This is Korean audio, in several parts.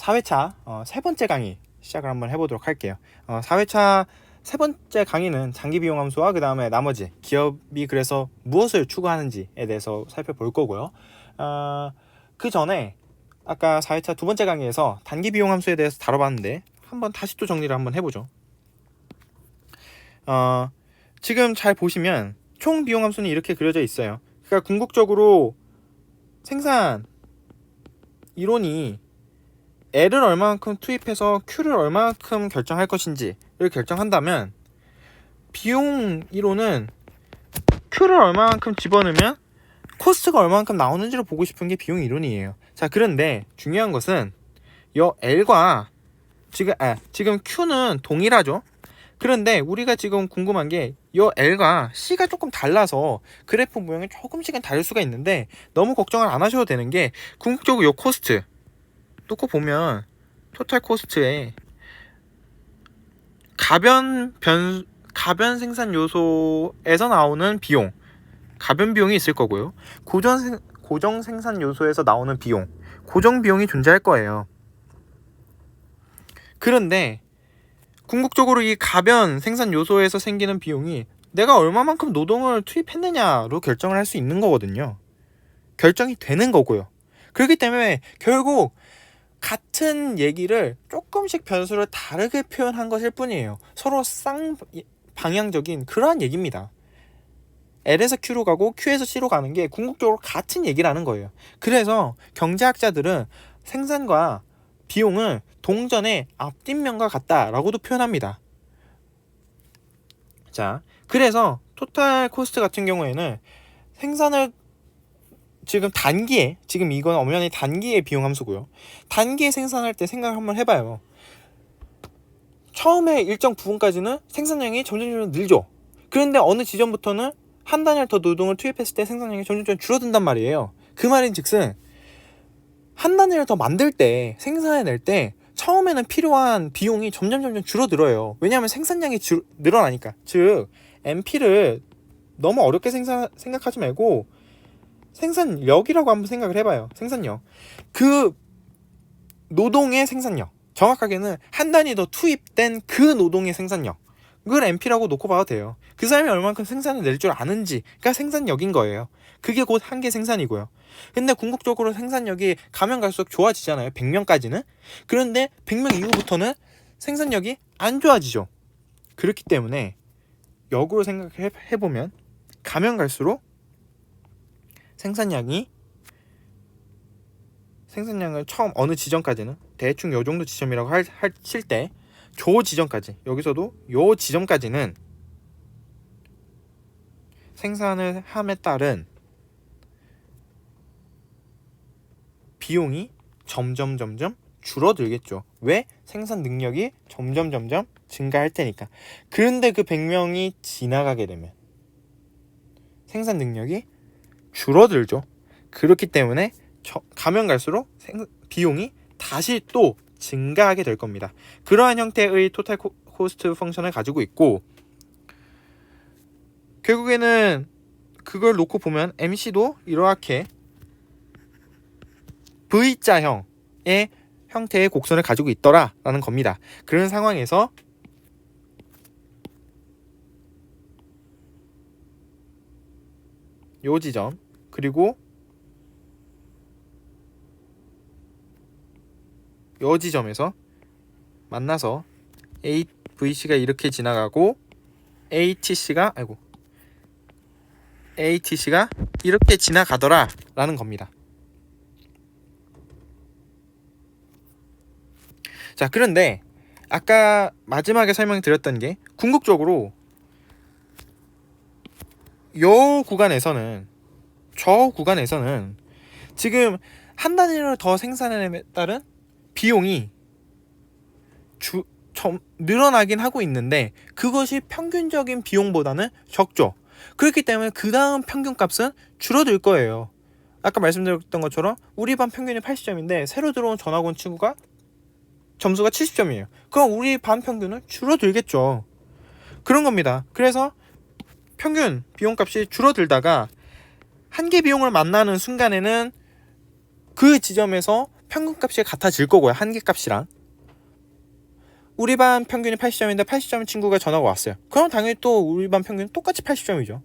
4회차 세 번째 강의 시작을 한번 해보도록 할게요. 4회차 세 번째 강의는 장기 비용 함수와 그 다음에 나머지 기업이 그래서 무엇을 추구하는지에 대해서 살펴볼 거고요. 그 전에 아까 4회차 두 번째 강의에서 단기 비용 함수에 대해서 다뤄봤는데 한번 다시 또 정리를 한번 해보죠. 지금 잘 보시면 총 비용 함수는 이렇게 그려져 있어요. 그러니까 궁극적으로 생산 이론이 L을 얼마만큼 투입해서 Q를 얼마만큼 결정할 것인지를 결정한다면 비용 이론은 Q를 얼마만큼 집어넣으면 코스트가 얼마만큼 나오는지를 보고 싶은 게 비용 이론이에요. 자, 그런데 중요한 것은 이 L과 지금 Q는 동일하죠. 그런데 우리가 지금 궁금한 게 이 L과 C가 조금 달라서 그래프 모양이 조금씩은 다를 수가 있는데 너무 걱정을 안 하셔도 되는 게 궁극적으로 이 코스트 놓고 보면 토탈 코스트에 가변 생산 요소에서 나오는 비용, 가변 비용이 있을 거고요. 고정 생산 요소에서 나오는 비용, 고정 비용이 존재할 거예요. 그런데 궁극적으로 이 가변 생산 요소에서 생기는 비용이 내가 얼마만큼 노동을 투입했느냐로 결정을 할 수 있는 거거든요. 결정이 되는 거고요. 그렇기 때문에 결국 같은 얘기를 조금씩 변수를 다르게 표현한 것일 뿐이에요. 서로 쌍방향적인 그러한 얘기입니다. L에서 Q로 가고 Q에서 C로 가는 게 궁극적으로 같은 얘기라는 거예요. 그래서 경제학자들은 생산과 비용을 동전의 앞뒷면과 같다라고도 표현합니다. 자, 그래서 토탈 코스트 같은 경우에는 생산을 지금 이건 엄연히 단기의 비용 함수고요. 단기에 생산할 때 생각을 한번 해봐요. 처음에 일정 부분까지는 생산량이 점점 늘죠. 그런데 어느 지점부터는 한 단위를 더 노동을 투입했을 때 생산량이 점점 줄어든단 말이에요. 그 말인즉슨 한 단위를 더 만들 때, 생산해낼 때 처음에는 필요한 비용이 점점 줄어들어요. 왜냐하면 생산량이 늘어나니까. 즉 NP를 너무 어렵게 생각하지 말고 생산력이라고 한번 생각을 해봐요. 생산력. 그 노동의 생산력. 정확하게는 한 단위 더 투입된 그 노동의 생산력. 그걸 NP라고 놓고 봐도 돼요. 그 사람이 얼만큼 생산을 낼 줄 아는지가 생산력인 거예요. 그게 곧 한계 생산이고요. 근데 궁극적으로 생산력이 가면 갈수록 좋아지잖아요. 100명까지는. 그런데 100명 이후부터는 생산력이 안 좋아지죠. 그렇기 때문에 역으로 생각해보면 가면 갈수록 생산량을 처음 어느 지점까지는 대충 요 정도 지점이라고 하실 때 저 지점까지, 여기서도 요 지점까지는 생산을 함에 따른 비용이 점점 줄어들겠죠. 왜? 생산 능력이 점점 증가할 테니까. 그런데 그 100명이 지나가게 되면 생산 능력이 줄어들죠. 그렇기 때문에 가면 갈수록 비용이 다시 또 증가하게 될 겁니다. 그러한 형태의 토탈 코스트 펑션을 가지고 있고, 결국에는 그걸 놓고 보면 MC도 이렇게 V자형의 형태의 곡선을 가지고 있더라라는 겁니다. 그런 상황에서 요 지점 그리고 요 지점에서 만나서 VC가 이렇게 지나가고 ATC가 이렇게 지나가더라 라는 겁니다. 자, 그런데 아까 마지막에 설명드렸던 게 궁극적으로 저 구간에서는 지금 한 단위를 더 생산에 따른 비용이 늘어나긴 하고 있는데 그것이 평균적인 비용보다는 적죠. 그렇기 때문에 그 다음 평균값은 줄어들 거예요. 아까 말씀드렸던 것처럼 우리 반 평균이 80점인데 새로 들어온 전학원 친구가 점수가 70점이에요. 그럼 우리 반 평균은 줄어들겠죠. 그런 겁니다. 그래서 평균 비용값이 줄어들다가 한계 비용을 만나는 순간에는 그 지점에서 평균값이 같아질 거고요. 한계값이랑. 우리 반 평균이 80점인데 80점 친구가 전화가 왔어요. 그럼 당연히 또 우리 반 평균은 똑같이 80점이죠.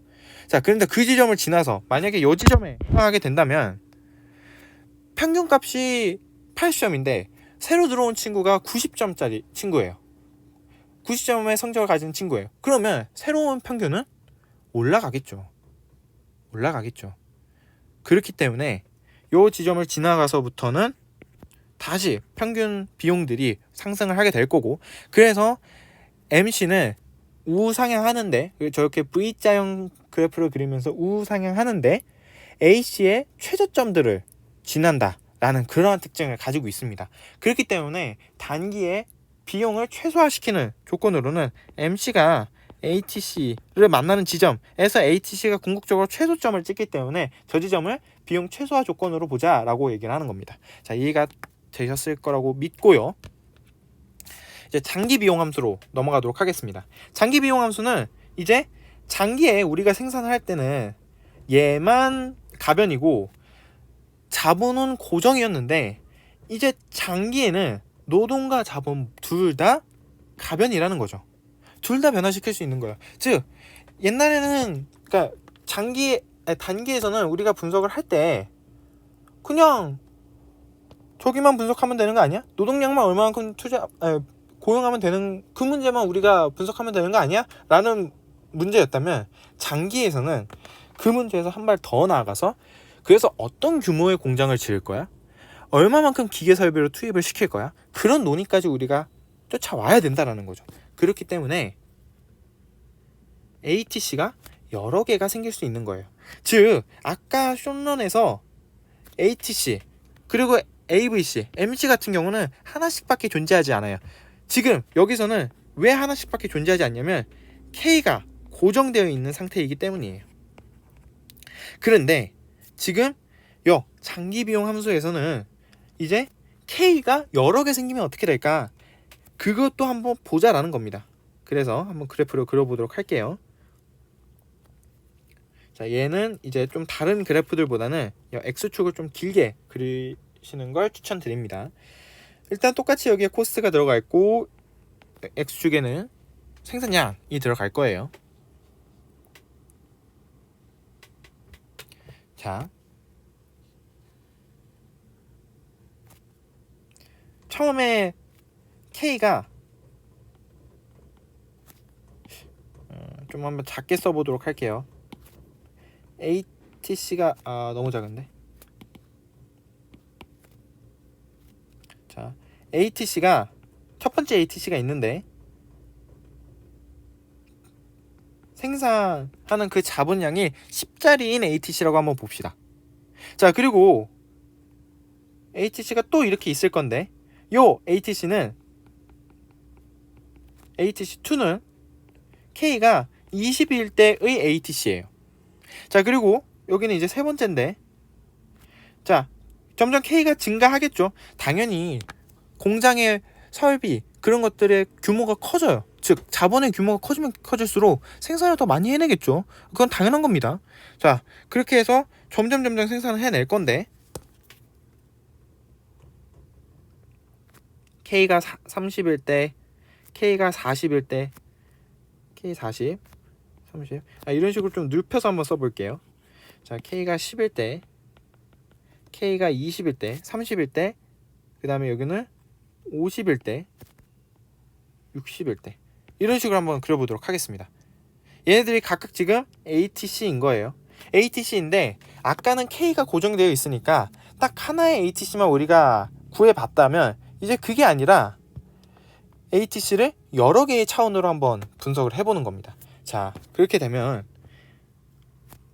자, 그런데 그 지점을 지나서 만약에 이 지점에 하게 된다면 평균값이 80점인데 새로 들어온 친구가 90점짜리 친구예요. 90점의 성적을 가진 친구예요. 그러면 새로운 평균은 올라가겠죠. 그렇기 때문에 이 지점을 지나가서부터는 다시 평균 비용들이 상승을 하게 될 거고, 그래서 MC는 우상향하는데, 저렇게 V자형 그래프를 그리면서 우상향하는데 AC의 최저점들을 지난다 라는 그러한 특징을 가지고 있습니다. 그렇기 때문에 단기에 비용을 최소화시키는 조건으로는 MC가 ATC를 만나는 지점에서 ATC가 궁극적으로 최소점을 찍기 때문에 저 지점을 비용 최소화 조건으로 보자 라고 얘기를 하는 겁니다. 자, 이해가 되셨을 거라고 믿고요. 이제 장기 비용 함수로 넘어가도록 하겠습니다. 장기 비용 함수는 이제 장기에 우리가 생산을 할 때는 얘만 가변이고 자본은 고정이었는데, 이제 장기에는 노동과 자본 둘 다 가변이라는 거죠. 둘 다 변화시킬 수 있는 거예요. 즉 옛날에는, 그러니까 단기에서는 우리가 분석을 할 때 그냥 저기만 분석하면 되는 거 아니야? 노동량만 얼마만큼 고용하면 되는 그 문제만 우리가 분석하면 되는 거 아니야? 라는 문제였다면, 장기에서는 그 문제에서 한 발 더 나아가서 그래서 어떤 규모의 공장을 지을 거야? 얼마만큼 기계 설비를 투입을 시킬 거야? 그런 논의까지 우리가 쫓아와야 된다라는 거죠. 그렇기 때문에 ATC가 여러 개가 생길 수 있는 거예요. 즉 아까 숏런에서 ATC 그리고 AVC, MC 같은 경우는 하나씩밖에 존재하지 않아요. 지금 여기서는 왜 하나씩밖에 존재하지 않냐면 K가 고정되어 있는 상태이기 때문이에요. 그런데 지금 요 장기 비용 함수에서는 이제 K가 여러 개 생기면 어떻게 될까? 그것도 한번 보자라는 겁니다. 그래서 한번 그래프를 그려보도록 할게요. 자, 얘는 이제 좀 다른 그래프들보다는 X축을 좀 길게 그리시는 걸 추천드립니다. 일단 똑같이 여기에 코스트가 들어가 있고 X축에는 생산량이 들어갈 거예요. 자, 처음에 K가 좀 한번 작게 써보도록 할게요. ATC가 너무 작은데. 자, ATC가 첫 번째 ATC가 있는데 생산하는 그 자본량이 10짜리인 ATC라고 한번 봅시다. 자, 그리고 ATC가 또 이렇게 있을 건데 요 ATC2는 K가 21대의 ATC예요. 자, 그리고 여기는 이제 세 번째인데, 자, 점점 K가 증가하겠죠. 당연히 공장의 설비 그런 것들의 규모가 커져요. 즉 자본의 규모가 커지면 커질수록 생산을 더 많이 해내겠죠. 그건 당연한 겁니다. 자, 그렇게 해서 점점 생산을 해낼 건데 K가 30일 때, K가 40일 때, K40, 30 이런 식으로 좀 눕혀서 한번 써볼게요. 자, K가 10일 때, K가 20일 때, 30일 때, 그 다음에 여기는 50일 때, 60일 때 이런 식으로 한번 그려보도록 하겠습니다. 얘네들이 각각 지금 ATC인 거예요. ATC인데 아까는 K가 고정되어 있으니까 딱 하나의 ATC만 우리가 구해봤다면 이제 그게 아니라 ATC를 여러 개의 차원으로 한번 분석을 해보는 겁니다. 자, 그렇게 되면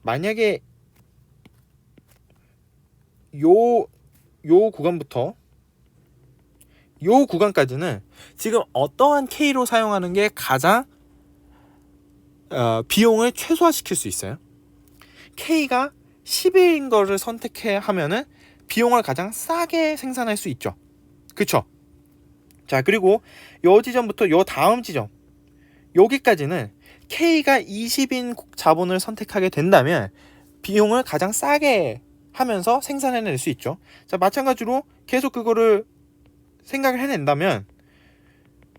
만약에 요 구간부터 요 구간까지는 지금 어떠한 K로 사용하는 게 가장 비용을 최소화시킬 수 있어요. K가 10인 거를 선택해 하면은 비용을 가장 싸게 생산할 수 있죠. 그쵸? 자, 그리고 요 지점부터 요 다음 지점 여기까지는 K가 20인 자본을 선택하게 된다면 비용을 가장 싸게 하면서 생산해낼 수 있죠. 자, 마찬가지로 계속 그거를 생각을 해낸다면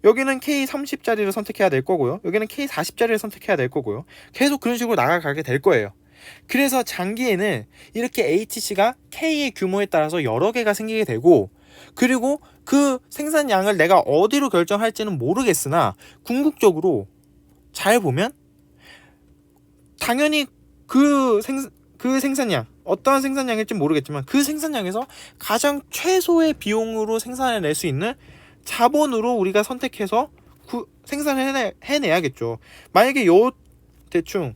여기는 K30짜리를 선택해야 될 거고요. 여기는 K40짜리를 선택해야 될 거고요. 계속 그런 식으로 나아가게 될 거예요. 그래서 장기에는 이렇게 HC가 K의 규모에 따라서 여러 개가 생기게 되고, 그리고 그 생산량을 내가 어디로 결정할지는 모르겠으나 궁극적으로 잘 보면 당연히 그 생산량, 어떠한 생산량일지 모르겠지만 그 생산량에서 가장 최소의 비용으로 생산해낼 수 있는 자본으로 우리가 선택해서 생산을 해내야겠죠. 만약에 대충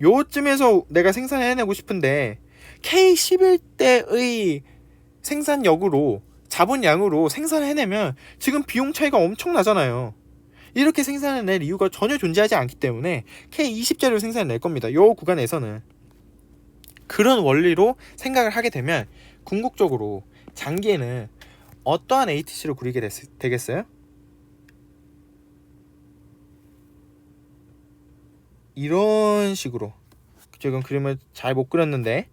요쯤에서 내가 생산해내고 싶은데 K11대의 생산력으로, 자본량으로 생산해내면 지금 비용 차이가 엄청나잖아요. 이렇게 생산해낼 이유가 전혀 존재하지 않기 때문에 K20짜리로 생산해낼 겁니다. 요 구간에서는. 그런 원리로 생각을 하게 되면 궁극적으로 장기에는 어떠한 ATC를 그리게 되겠어요? 이런 식으로. 지금 그림을 잘 못 그렸는데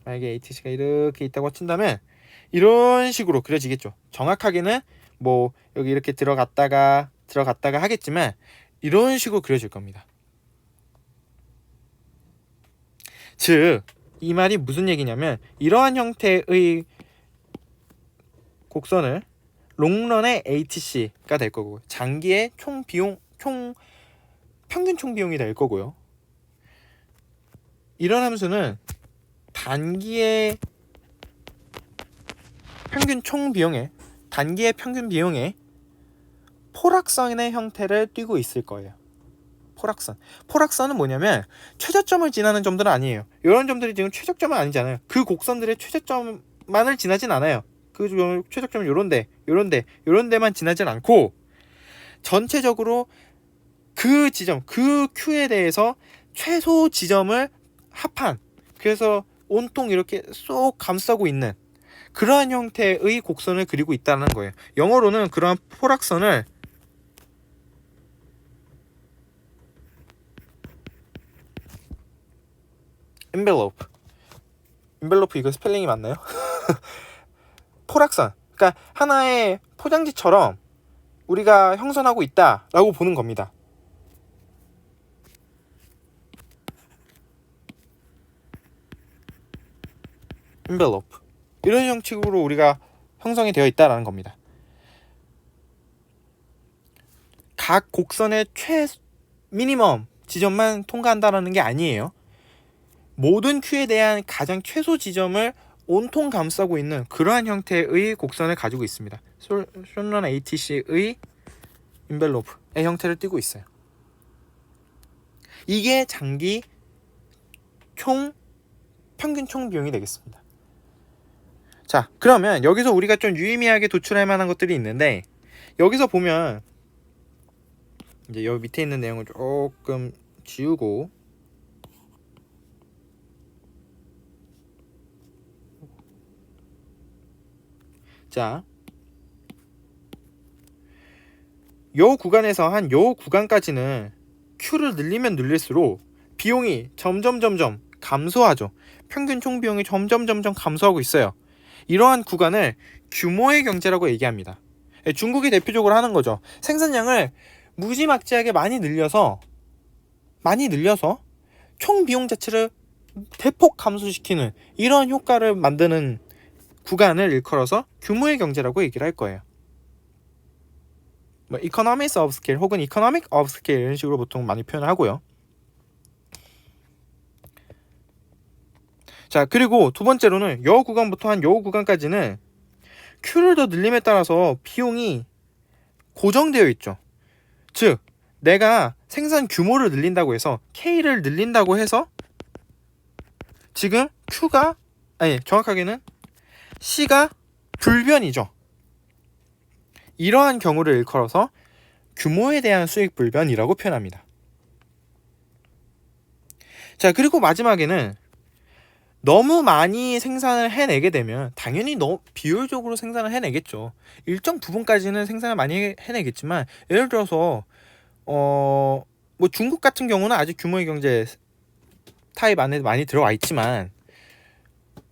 만약에 ATC가 이렇게 있다고 친다면 이런 식으로 그려지겠죠. 정확하게는 뭐 여기 이렇게 들어갔다가 하겠지만 이런 식으로 그려질 겁니다. 즉 이 말이 무슨 얘기냐면 이러한 형태의 곡선을 롱런의 ATC가 될 거고, 장기의 평균 총 비용이 될 거고요. 이런 함수는 단기의 평균 비용의 포락선의 형태를 띠고 있을 거예요. 포락선은 뭐냐면 최저점을 지나는 점들은 아니에요. 이런 점들이 지금 최저점은 아니잖아요. 그 곡선들의 최저점만을 지나진 않아요. 그 최저점은 요런 데만 지나진 않고 전체적으로 그 지점, 그 Q에 대해서 최소 지점을 합한, 그래서 온통 이렇게 쏙 감싸고 있는 그러한 형태의 곡선을 그리고 있다는 거예요. 영어로는 그러한 포락선을 envelope 이거 스펠링이 맞나요? 포락선, 그러니까 하나의 포장지처럼 우리가 형성하고 있다라고 보는 겁니다. envelope, 이런 형식으로 우리가 형성이 되어 있다라는 겁니다. 각 곡선의 미니멈 지점만 통과한다라는 게 아니에요. 모든 Q에 대한 가장 최소 지점을 온통 감싸고 있는 그러한 형태의 곡선을 가지고 있습니다. 숏런 ATC의 envelope의 형태를 띠고 있어요. 이게 장기 평균 총 비용이 되겠습니다. 자, 그러면 여기서 우리가 좀 유의미하게 도출할 만한 것들이 있는데, 여기서 보면 이제 여기 밑에 있는 내용을 조금 지우고, 자, 요 구간에서 한 요 구간까지는 Q를 늘리면 늘릴수록 비용이 점점 감소하죠. 평균 총 비용이 점점 감소하고 있어요. 이러한 구간을 규모의 경제라고 얘기합니다. 중국이 대표적으로 하는 거죠. 생산량을 무지막지하게 많이 늘려서 총 비용 자체를 대폭 감소시키는 이런 효과를 만드는 구간을 일컬어서 규모의 경제라고 얘기를 할 거예요. 뭐 economies of scale 혹은 economic of scale 이런 식으로 보통 많이 표현을 하고요. 자, 그리고 두 번째로는 요 구간부터 한 요 구간까지는 Q를 더 늘림에 따라서 비용이 고정되어 있죠. 즉 내가 생산 규모를 늘린다고 해서 K를 늘린다고 해서 지금 정확하게는 C가 불변이죠. 이러한 경우를 일컬어서 규모에 대한 수익 불변이라고 표현합니다. 자, 그리고 마지막에는 너무 많이 생산을 해내게 되면 당연히 비효율적으로 생산을 해내겠죠. 일정 부분까지는 생산을 많이 해내겠지만, 예를 들어서 뭐 중국 같은 경우는 아직 규모의 경제 타입 안에 많이 들어와 있지만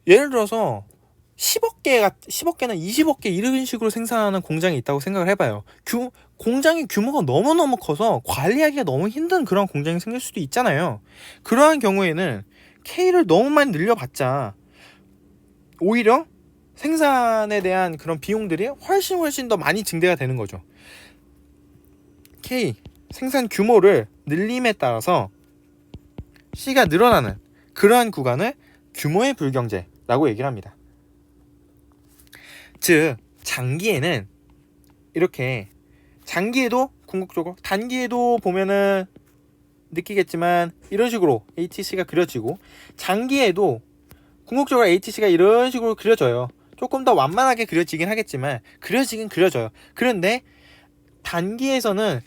예를 들어서 10억 개나 20억 개 이런 식으로 생산하는 공장이 있다고 생각을 해봐요. 공장의 규모가 너무너무 커서 관리하기가 너무 힘든 그런 공장이 생길 수도 있잖아요. 그러한 경우에는 K를 너무 많이 늘려봤자 오히려 생산에 대한 그런 비용들이 훨씬 더 많이 증대가 되는 거죠. K 생산 규모를 늘림에 따라서 C가 늘어나는 그러한 구간을 규모의 불경제라고 얘기를 합니다. 즉 장기에는 이렇게, 장기에도 궁극적으로, 단기에도 보면은 느끼겠지만 이런 식으로 HC가 그려지고, 장기에도 궁극적으로 HC가 이런 식으로 그려져요. 조금 더 완만하게 그려지긴 하겠지만 그려지긴 그려져요. 그런데 단기에서는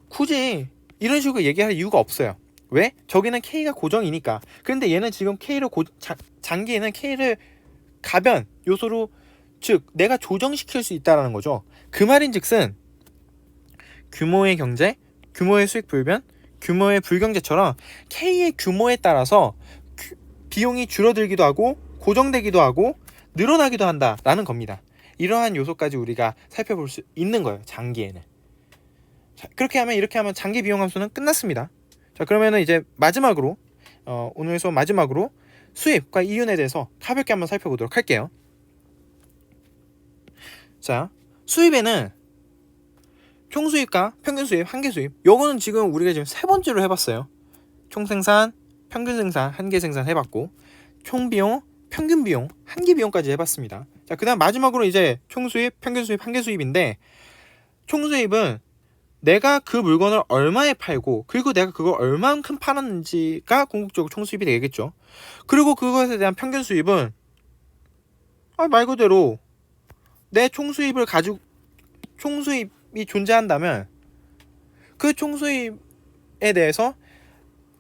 굳이 이런 식으로 얘기할 이유가 없어요. 왜? 저기는 K가 고정이니까. 그런데 얘는 지금 K를 장기에는 K를 가변 요소로, 즉 내가 조정시킬 수 있다라는 거죠. 그 말인즉슨 규모의 경제, 규모의 수익 불변, 규모의 불경제처럼 K의 규모에 따라서 비용이 줄어들기도 하고 고정되기도 하고 늘어나기도 한다라는 겁니다. 이러한 요소까지 우리가 살펴볼 수 있는 거예요. 장기에는. 자, 이렇게 하면 장기 비용 함수는 끝났습니다. 자, 그러면은 이제 마지막으로 오늘 수업 마지막으로 수입과 이윤에 대해서 가볍게 한번 살펴보도록 할게요. 자, 수입에는 총수입과 평균수입, 한계수입, 요거는 지금 우리가 지금 세 번째로 해봤어요. 총생산, 평균생산, 한계생산 해봤고, 총비용, 평균비용, 한계비용까지 해봤습니다. 자, 그 다음 마지막으로 이제 총수입, 평균수입, 한계수입인데, 총수입은 내가 그 물건을 얼마에 팔고 그리고 내가 그걸 얼만큼 팔았는지가 궁극적으로 총수입이 되겠죠. 그리고 그것에 대한 평균수입은 말 그대로 내 총수입을 가지고, 총수입이 존재한다면 그 총수입에 대해서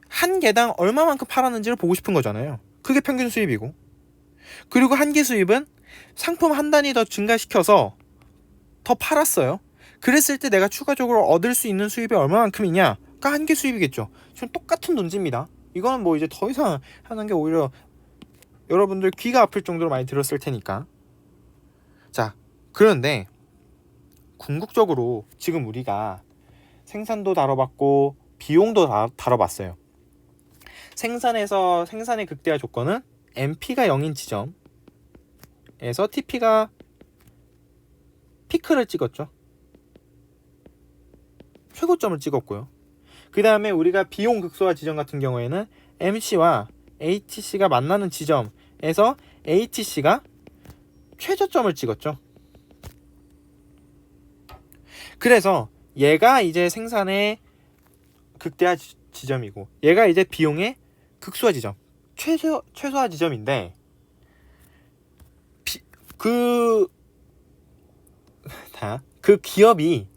한 개당 얼마만큼 팔았는지를 보고 싶은 거잖아요. 그게 평균 수입이고, 그리고 한계 수입은 상품 한 단위 더 증가시켜서 더 팔았어요. 그랬을 때 내가 추가적으로 얻을 수 있는 수입이 얼마만큼이냐가 한계 수입이겠죠. 지금 똑같은 논지입니다. 이거는 뭐 이제 더 이상 하는 게 오히려 여러분들 귀가 아플 정도로 많이 들었을 테니까. 자, 그런데 궁극적으로 지금 우리가 생산도 다뤄봤고 비용도 다뤄봤어요. 생산의 극대화 조건은 MP가 0인 지점에서 TP가 피크를 찍었죠. 최고점을 찍었고요. 그 다음에 우리가 비용 극소화 지점 같은 경우에는 MC와 HC가 만나는 지점에서 HC가 최저점을 찍었죠. 그래서 얘가 이제 생산의 극대화 지점이고 얘가 이제 비용의 극소화 지점, 최소화 지점인데, 그 기업이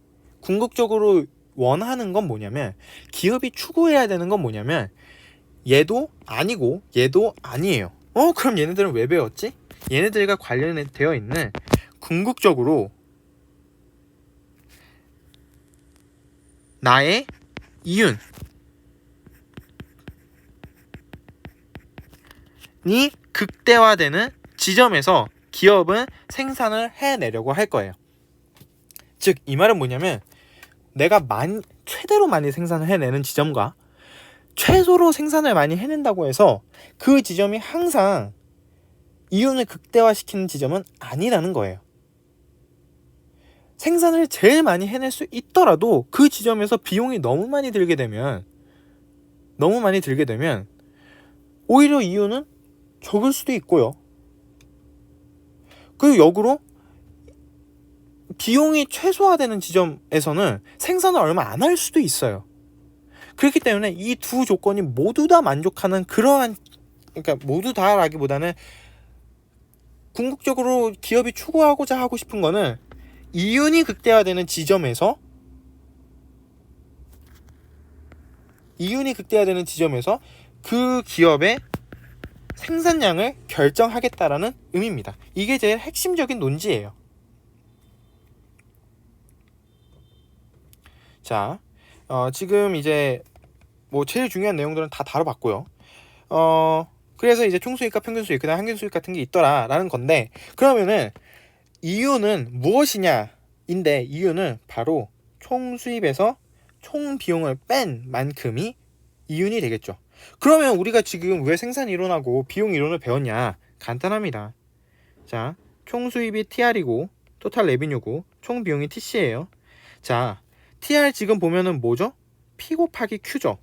궁극적으로 원하는 건 뭐냐면, 기업이 추구해야 되는 건 뭐냐면 얘도 아니고 얘도 아니에요. 그럼 얘네들은 왜 배웠지? 얘네들과 관련되어 있는 궁극적으로 나의 이윤이 극대화되는 지점에서 기업은 생산을 해내려고 할 거예요. 즉 이 말은 뭐냐면, 내가 최대로 많이 생산을 해내는 지점과 최소로 생산을 많이 해낸다고 해서 그 지점이 항상 이윤을 극대화시키는 지점은 아니라는 거예요. 생산을 제일 많이 해낼 수 있더라도 그 지점에서 비용이 너무 많이 들게 되면 오히려 이윤은 적을 수도 있고요. 그리고 역으로 비용이 최소화되는 지점에서는 생산을 얼마 안 할 수도 있어요. 그렇기 때문에 이 두 조건이 모두 다 만족하는 그러한, 그러니까 모두 다라기보다는 궁극적으로 기업이 추구하고자 하고 싶은 거는 이윤이 극대화되는 지점에서 그 기업의 생산량을 결정하겠다라는 의미입니다. 이게 제일 핵심적인 논지예요. 자, 지금 이제 뭐 제일 중요한 내용들은 다 다뤄봤고요. 그래서 이제 총수익과 평균수익, 그다음 한균수익 같은 게 있더라라는 건데, 그러면은 이유는 무엇이냐인데, 이유는 바로 총수입에서 총 비용을 뺀 만큼이 이윤이 되겠죠. 그러면 우리가 지금 왜 생산 이론하고 비용 이론을 배웠냐? 간단합니다. 자, 총수입이 TR이고 토탈 레비뉴고 총 비용이 TC예요. 자, TR 지금 보면은 뭐죠? P 곱하기 Q죠.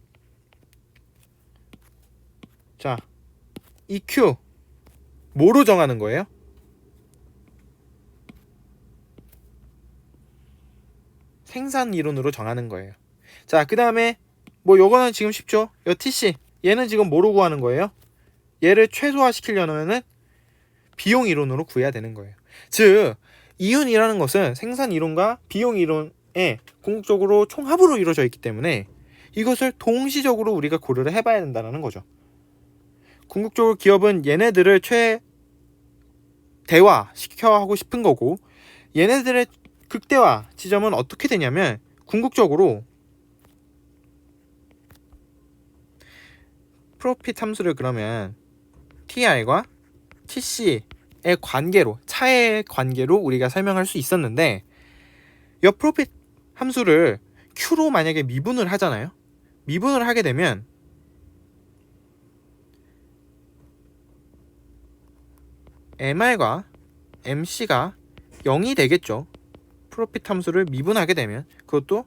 자, 이 Q 뭐로 정하는 거예요? 생산 이론으로 정하는 거예요. 자, 그 다음에 뭐 요거는 지금 쉽죠? 요 TC 얘는 지금 뭐로 구하는 거예요? 얘를 최소화시키려면은 비용 이론으로 구해야 되는 거예요. 즉 이윤이라는 것은 생산 이론과 비용 이론의 궁극적으로 총합으로 이루어져 있기 때문에 이것을 동시적으로 우리가 고려를 해봐야 된다는 거죠. 궁극적으로 기업은 얘네들을 최대화 하고 싶은 거고, 얘네들의 극대화 지점은 어떻게 되냐면 궁극적으로 프로핏 함수를 그러면 TR과 TC의 관계로, 차의 관계로 우리가 설명할 수 있었는데, 이 프로핏 함수를 Q로 만약에 미분을 하잖아요. 미분을 하게 되면 MR과 MC가 0이 되겠죠. 프로핏 함수를 미분하게 되면. 그것도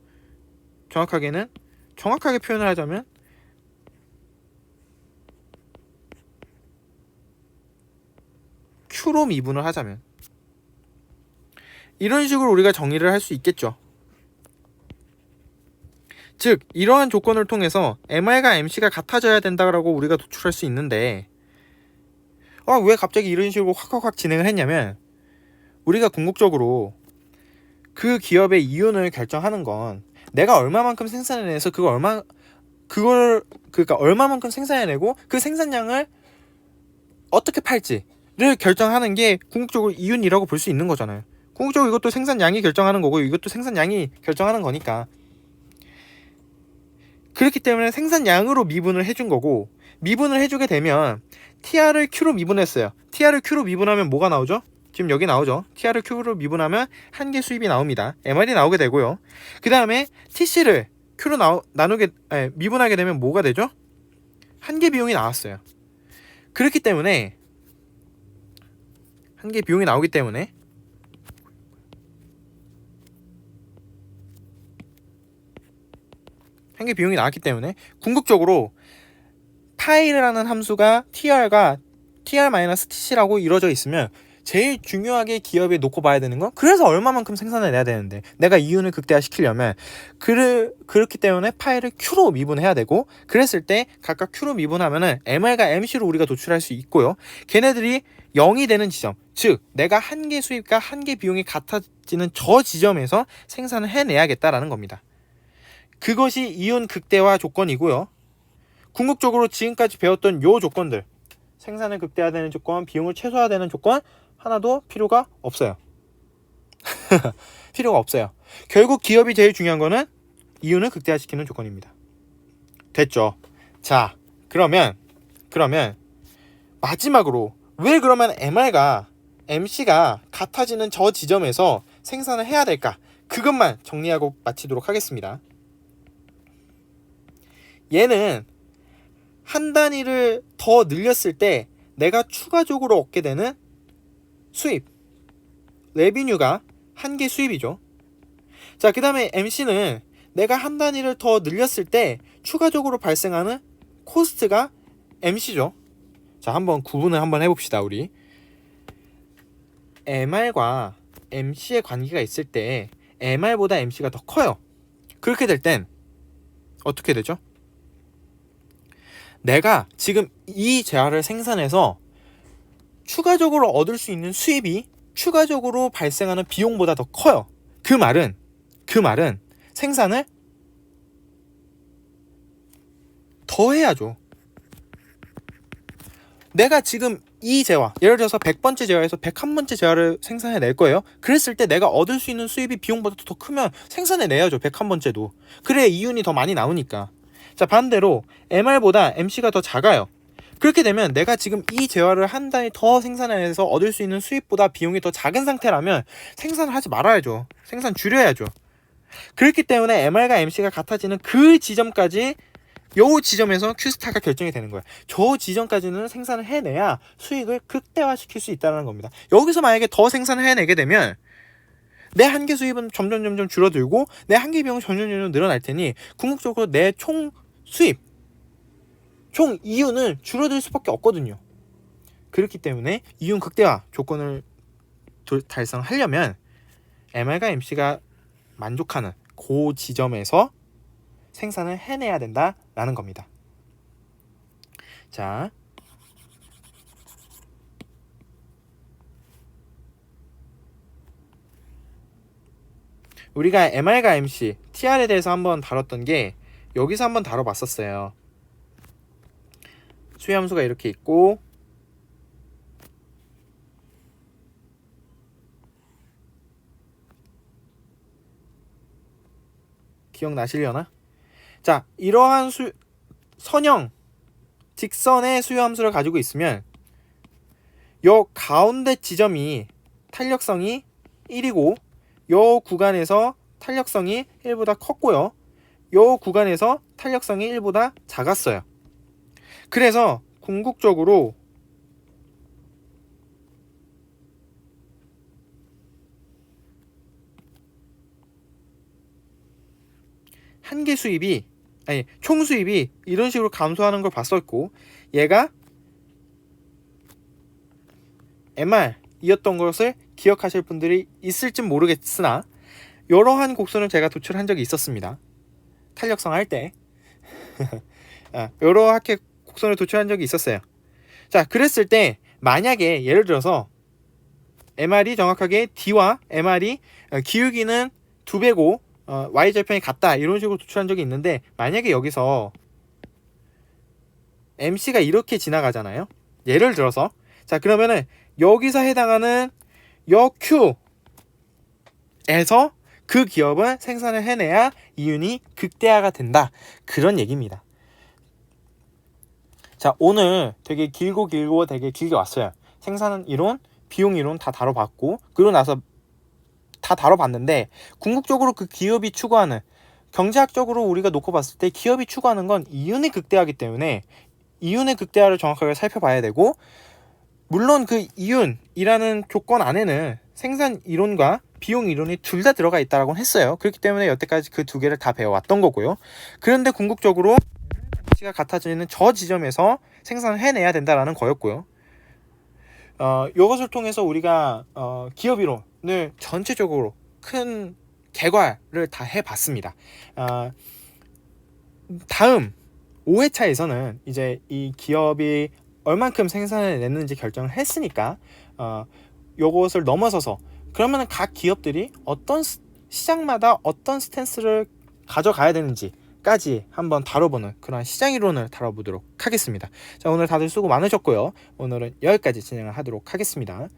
정확하게 표현을 하자면 Q로 미분을 하자면 이런 식으로 우리가 정의를 할 수 있겠죠. 즉 이러한 조건을 통해서 MR과 MC가 같아져야 된다고 우리가 도출할 수 있는데, 왜 갑자기 이런 식으로 확 진행을 했냐면, 우리가 궁극적으로 그 기업의 이윤을 결정하는 건 내가 얼마만큼 생산해내서 그러니까 얼마만큼 생산해내고 그 생산량을 어떻게 팔지를 결정하는 게 궁극적으로 이윤이라고 볼 수 있는 거잖아요. 궁극적으로 이것도 생산량이 결정하는 거고 이것도 생산량이 결정하는 거니까. 그렇기 때문에 생산량으로 미분을 해준 거고, 미분을 해주게 되면 TR을 Q로 미분했어요. TR을 Q로 미분하면 뭐가 나오죠? 지금 여기 나오죠. TR을 Q로 미분하면 한계 수입이 나옵니다. MR이 나오게 되고요. 그 다음에 TC를 Q로 미분하게 되면 뭐가 되죠? 한계 비용이 나왔어요. 그렇기 때문에 한계 비용이 나오기 때문에 한계 비용이 나왔기 때문에 궁극적으로 파이라는 함수가 TR-TC라고 이루어져 있으면 제일 중요하게 기업에 놓고 봐야 되는 건, 그래서 얼마만큼 생산을 내야 되는데, 내가 이윤을 극대화시키려면 그렇기 때문에 파이를 Q로 미분해야 되고, 그랬을 때 각각 Q로 미분하면은 MR과 MC로 우리가 도출할 수 있고요. 걔네들이 0이 되는 지점, 즉 내가 한계 수입과 한계 비용이 같아지는 저 지점에서 생산을 해내야겠다라는 겁니다. 그것이 이윤 극대화 조건이고요. 궁극적으로 지금까지 배웠던 요 조건들, 생산을 극대화되는 조건, 비용을 최소화되는 조건 하나도 필요가 없어요. 필요가 없어요. 결국 기업이 제일 중요한 거는 이윤을 극대화시키는 조건입니다. 됐죠? 자, 그러면 마지막으로 왜 그러면 MR과 MC가 같아지는 저 지점에서 생산을 해야 될까? 그것만 정리하고 마치도록 하겠습니다. 얘는 한 단위를 더 늘렸을 때 내가 추가적으로 얻게 되는 수입, 레비뉴가 한계 수입이죠. 자, 그 다음에 MC는 내가 한 단위를 더 늘렸을 때 추가적으로 발생하는 코스트가 MC죠. 자, 한번 구분을 한번 해봅시다. 우리 MR과 MC의 관계가 있을 때 MR보다 MC가 더 커요. 그렇게 될 땐 어떻게 되죠? 내가 지금 이 재화를 생산해서 추가적으로 얻을 수 있는 수입이 추가적으로 발생하는 비용보다 더 커요. 그 말은 생산을 더 해야죠. 내가 지금 이 재화, 예를 들어서 100번째 재화에서 101번째 재화를 생산해낼 거예요. 그랬을 때 내가 얻을 수 있는 수입이 비용보다 더 크면 생산해내야죠. 101번째도. 그래야 이윤이 더 많이 나오니까. 자, 반대로 MR보다 MC가 더 작아요. 그렇게 되면 내가 지금 이 재화를 한 단위 더 생산해서 얻을 수 있는 수입보다 비용이 더 작은 상태라면 생산을 하지 말아야죠. 생산 줄여야죠. 그렇기 때문에 MR과 MC가 같아지는 그 지점까지 요 지점에서 Q스타가 결정이 되는 거예요. 저 지점까지는 생산을 해내야 수익을 극대화시킬 수 있다는 겁니다. 여기서 만약에 더 생산을 해내게 되면 내 한계 수입은 점점 줄어들고 내 한계 비용은 점점 늘어날 테니 궁극적으로 내 총 수입, 총 이윤은 줄어들 수밖에 없거든요. 그렇기 때문에 이윤 극대화 조건을 달성하려면 MR과 MC가 만족하는 그 지점에서 생산을 해내야 된다라는 겁니다. 자, 우리가 MR과 MC, TR에 대해서 한번 다뤘던 게 여기서 한번 다뤄봤었어요. 수요함수가 이렇게 있고 기억나시려나? 자, 이러한 선형 직선의 수요함수를 가지고 있으면 요 가운데 지점이 탄력성이 1이고 요 구간에서 탄력성이 1보다 컸고요. 요 구간에서 탄력성이 1보다 작았어요. 그래서 궁극적으로 한계 수입이 총 수입이 이런 식으로 감소하는 걸 봤었고 얘가 MR이었던 것을 기억하실 분들이 있을지 모르겠으나 이러한 곡선을 제가 도출한 적이 있었습니다. 탄력성 할 때 이렇게 곡선을 도출한 적이 있었어요. 자, 그랬을 때 만약에 예를 들어서 MR이 정확하게 D와 MR이 기울기는 2배고 Y절편이 같다 이런 식으로 도출한 적이 있는데 만약에 여기서 MC가 이렇게 지나가잖아요. 예를 들어서 자, 그러면은 여기서 해당하는 여 Q에서 그 기업은 생산을 해내야 이윤이 극대화가 된다. 그런 얘기입니다. 자, 오늘 되게 길고 되게 길게 왔어요. 생산 이론, 비용 이론 다 다뤄봤고 그러고 나서 다 다뤄봤는데 궁극적으로 그 기업이 추구하는 경제학적으로 우리가 놓고 봤을 때 기업이 추구하는 건 이윤의 극대화이기 때문에 이윤의 극대화를 정확하게 살펴봐야 되고 물론 그 이윤이라는 조건 안에는 생산 이론과 비용 이론이 둘 다 들어가 있다고 했어요. 그렇기 때문에 여태까지 그 두 개를 다 배워왔던 거고요. 그런데 궁극적으로 가치가 같아지는 저 지점에서 생산을 해내야 된다라는 거였고요. 이것을 통해서 우리가 기업 이론을 전체적으로 큰 개괄을 다 해봤습니다. 다음 5회차에서는 이제 이 기업이 얼만큼 생산을 냈는지 결정을 했으니까 요것을 넘어서서 그러면 각 기업들이 어떤 시장마다 어떤 스탠스를 가져가야 되는지까지 한번 다뤄보는 그런 시장 이론을 다뤄보도록 하겠습니다. 자, 오늘 다들 수고 많으셨고요. 오늘은 여기까지 진행을 하도록 하겠습니다.